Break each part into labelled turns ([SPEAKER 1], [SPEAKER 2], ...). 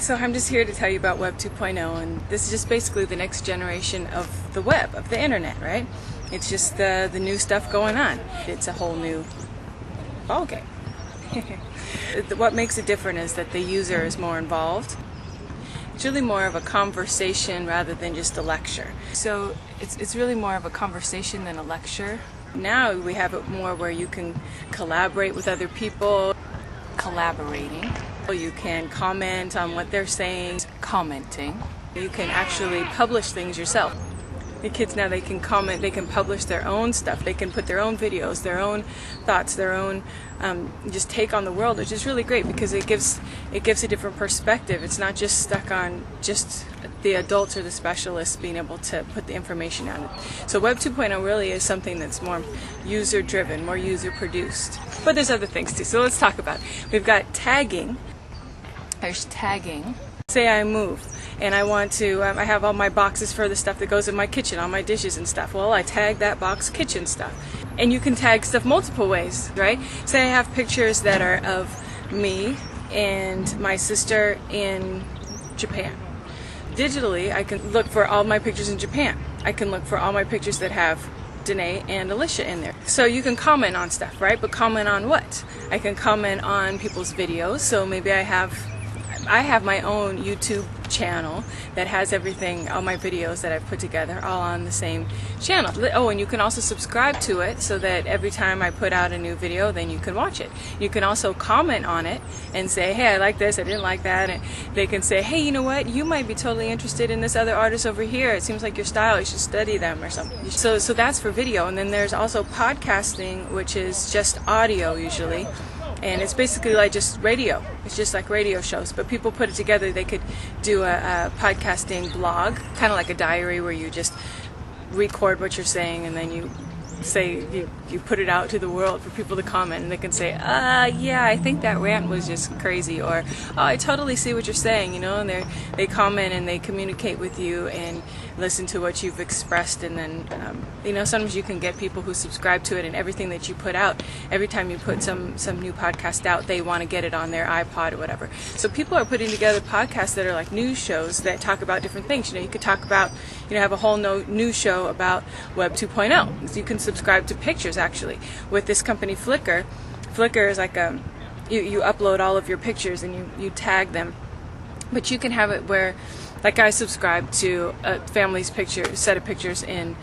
[SPEAKER 1] So I'm just here to tell you about Web 2.0, and this is just basically the next generation of the web, of the internet, right? It's just the new stuff going on. It's a whole new ballgame. What makes it different is that the user is more involved. It's really more of a conversation rather than just a lecture. So it's really more of a conversation than a lecture. Now we have it more where you can collaborate with other people. Collaborating. You can comment on what they're saying. Commenting. You can actually publish things yourself. The kids now, they can comment, they can publish their own stuff, they can put their own videos, their own thoughts, their own just take on the world, which is really great because it gives a different perspective. It's not just stuck on just the adults or the specialists being able to put the information out. So Web 2.0 really is something that's more user-driven, more user-produced. But there's other things too, so let's talk about it. We've got tagging. There's tagging. Say I move and I want to, I have all my boxes for the stuff that goes in my kitchen, all my dishes and stuff. Well, I tag that box kitchen stuff. And you can tag stuff multiple ways, right? Say I have pictures that are of me and my sister in Japan. Digitally, I can look for all my pictures in Japan. I can look for all my pictures that have Danae and Alicia in there. So you can comment on stuff, right? But comment on what? I can comment on people's videos. So maybe I have my own YouTube channel that has everything, all my videos that I've put together, all on the same channel. Oh, and you can also subscribe to it so that every time I put out a new video, then you can watch it. You can also comment on it and say, hey, I like this, I didn't like that. And they can say, hey, you know what, you might be totally interested in this other artist over here. It seems like your style, you should study them or something. So that's for video. And then there's also podcasting, which is just audio usually. And it's basically like just radio. It's just like radio shows. But people put it together. They could do a podcasting blog, kind of like a diary where you just record what you're saying and then you say, you put it out to the world for people to comment, and they can say, yeah, I think that rant was just crazy, or oh, I totally see what you're saying, you know, and they comment and they communicate with you and listen to what you've expressed, and then you know, sometimes you can get people who subscribe to it, and everything that you put out, every time you put some new podcast out, they want to get it on their iPod or whatever. So people are putting together podcasts that are like news shows that talk about different things. You know, you could talk about, you know, have a whole news show about Web 2.0. So you can subscribe to pictures actually. With this company Flickr, Flickr is like you upload all of your pictures and you tag them, but you can have it where, like I subscribe to a family's picture, set of pictures in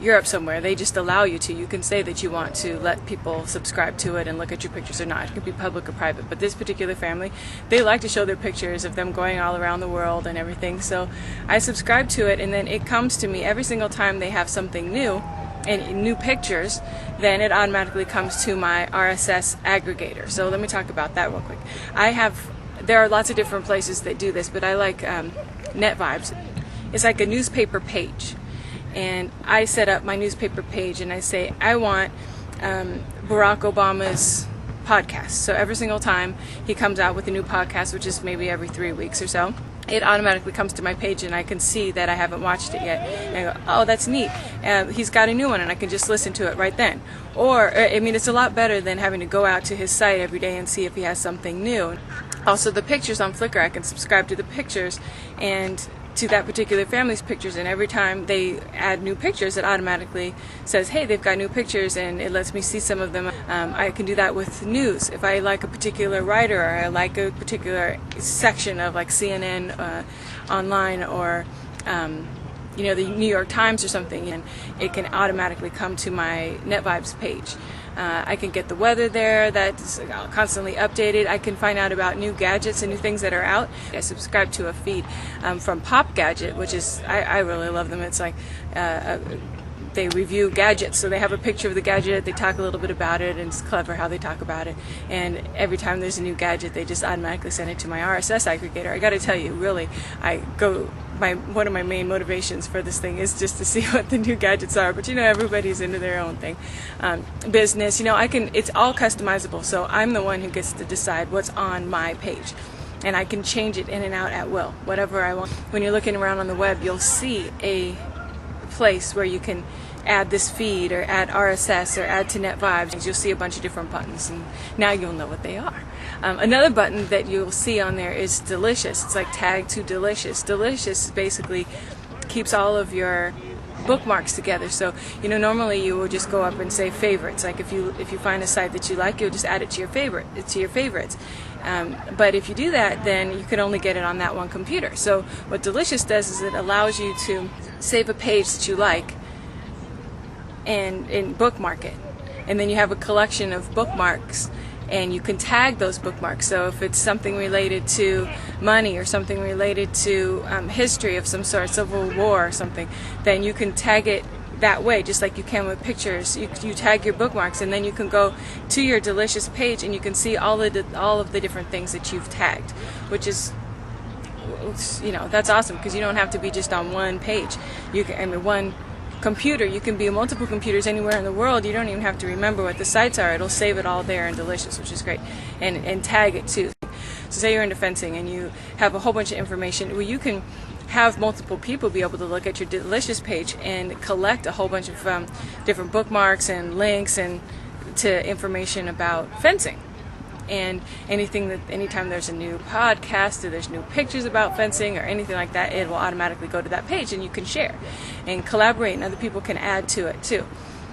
[SPEAKER 1] Europe somewhere. They just allow you to. You can say that you want to let people subscribe to it and look at your pictures or not. It could be public or private. But this particular family, they like to show their pictures of them going all around the world and everything. So I subscribe to it, and then it comes to me every single time they have something new and new pictures, then it automatically comes to my RSS aggregator. So let me talk about that real quick. There are lots of different places that do this, but I like NetVibes. It's like a newspaper page. And I set up my newspaper page and I say, I want Barack Obama's podcast. So every single time he comes out with a new podcast, which is maybe every 3 weeks or so, it automatically comes to my page and I can see that I haven't watched it yet. And I go, oh, that's neat. He's got a new one, and I can just listen to it right then. Or, I mean, it's a lot better than having to go out to his site every day and see if he has something new. Also, the pictures on Flickr, I can subscribe to the pictures and to that particular family's pictures, and every time they add new pictures, it automatically says, hey, they've got new pictures, and it lets me see some of them. I can do that with news. If I like a particular writer, or I like a particular section of like CNN online, or you know, the New York Times or something, and it can automatically come to my NetVibes page. I can get the weather there, that's constantly updated. I can find out about new gadgets and new things that are out. I subscribe to a feed from Pop Gadget, which is, I really love them. It's like they review gadgets, so they have a picture of the gadget, they talk a little bit about it, and it's clever how they talk about it. And every time there's a new gadget, they just automatically send it to my RSS aggregator. I gotta tell you, really, one of my main motivations for this thing is just to see what the new gadgets are, but you know, everybody's into their own thing. Business, you know, it's all customizable, so I'm the one who gets to decide what's on my page. And I can change it in and out at will, whatever I want. When you're looking around on the web, you'll see a place where you can add this feed or add RSS or add to NetVibes. You'll see a bunch of different buttons, and now you'll know what they are. Another button that you'll see on there is delicious. It's like tag to delicious. Delicious basically keeps all of your bookmarks together. So normally you will just go up and say favorites. Like if you find a site that you like, you'll just add it to your favorites. But if you do that, then you can only get it on that one computer. So what Delicious does is it allows you to save a page that you like and bookmark it, and then you have a collection of bookmarks, and you can tag those bookmarks. So if it's something related to money or something related to history of some sort, Civil War or something, then you can tag it that way, just like you can with pictures. You tag your bookmarks, and then you can go to your Delicious page and you can see all of the different things that you've tagged, which is, that's awesome, because you don't have to be just on one page. One computer. You can be on multiple computers anywhere in the world. You don't even have to remember what the sites are. It'll save it all there in Delicious, which is great, and tag it too. So say you're into fencing and you have a whole bunch of information. Well, you can have multiple people be able to look at your Delicious page and collect a whole bunch of different bookmarks and links and to information about fencing. And anytime there's a new podcast or there's new pictures about fencing or anything like that, it will automatically go to that page, and you can share and collaborate, and other people can add to it too.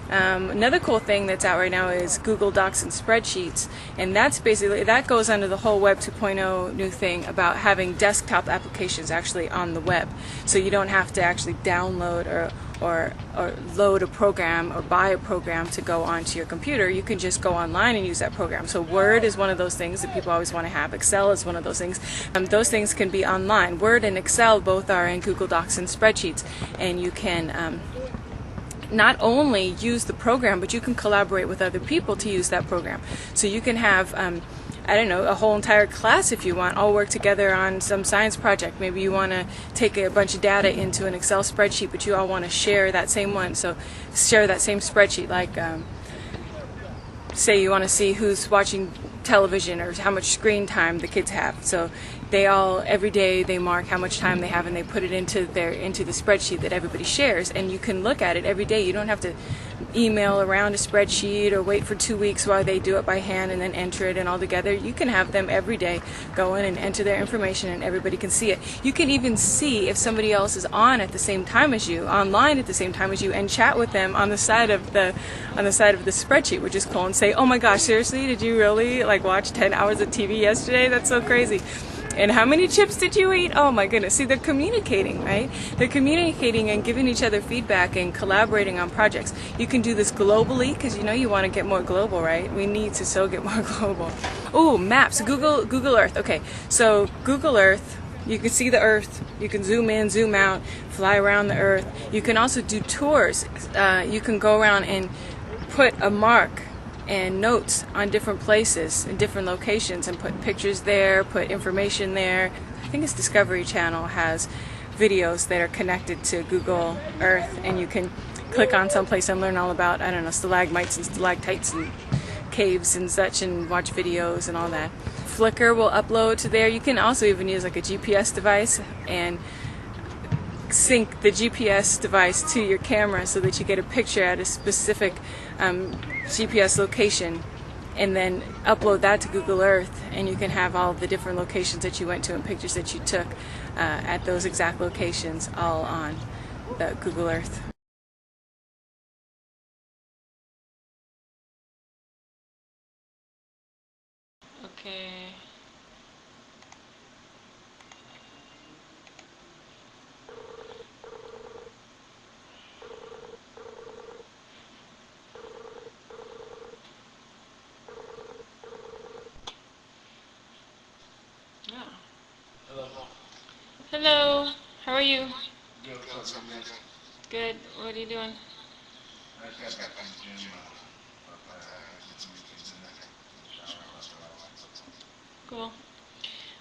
[SPEAKER 1] Another cool thing that's out right now is Google Docs and spreadsheets, and that goes under the whole Web 2.0 new thing about having desktop applications actually on the web, so you don't have to actually download or load a program or buy a program to go onto your computer. You can just go online and use that program. So Word is one of those things that people always want to have. Excel is one of those things. Those things can be online. Word and Excel both are in Google Docs and spreadsheets, and you can not only use the program, but you can collaborate with other people to use that program. So you can have a whole entire class, if you want, all work together on some science project. Maybe you want to take a bunch of data into an Excel spreadsheet, but you all want to share that same one. So share that same spreadsheet, like say you want to see who's watching television or how much screen time the kids have. So every day they mark how much time they have, and they put it into the spreadsheet that everybody shares, and you can look at it every day. You don't have to email around a spreadsheet or wait for 2 weeks while they do it by hand and then enter it and all together. You can have them every day go in and enter their information, and everybody can see it. You can even see if somebody else is online at the same time as you, and chat with them on the side of the spreadsheet, which is cool, and say, "Oh my gosh, seriously, did you really watch 10 hours of TV yesterday? That's so crazy. And how many chips did you eat? Oh my goodness." See, they're communicating, right? They're communicating and giving each other feedback and collaborating on projects. You can do this globally, because you want to get more global, right? We need to so get more global. Oh, maps. Google Earth. Okay, so Google Earth, you can see the Earth. You can zoom in, zoom out, fly around the Earth. You can also do tours. You can go around and put a mark and notes on different places and different locations, and put pictures there, put information there. I think it's Discovery Channel has videos that are connected to Google Earth, and you can click on someplace and learn all about, stalagmites and stalactites and caves and such, and watch videos and all that. Flickr will upload to there. You can also even use a GPS device and sync the GPS device to your camera so that you get a picture at a specific GPS location, and then upload that to Google Earth, and you can have all the different locations that you went to and pictures that you took at those exact locations all on the Google Earth. Okay. Hello. How are you? Good. What are you doing? Cool.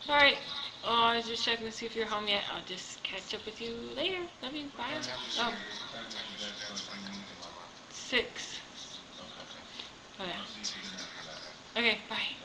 [SPEAKER 1] All right. Oh, I was just checking to see if you're home yet. I'll just catch up with you later. Love you. Bye. Oh. 6. Oh, yeah. Okay. Bye.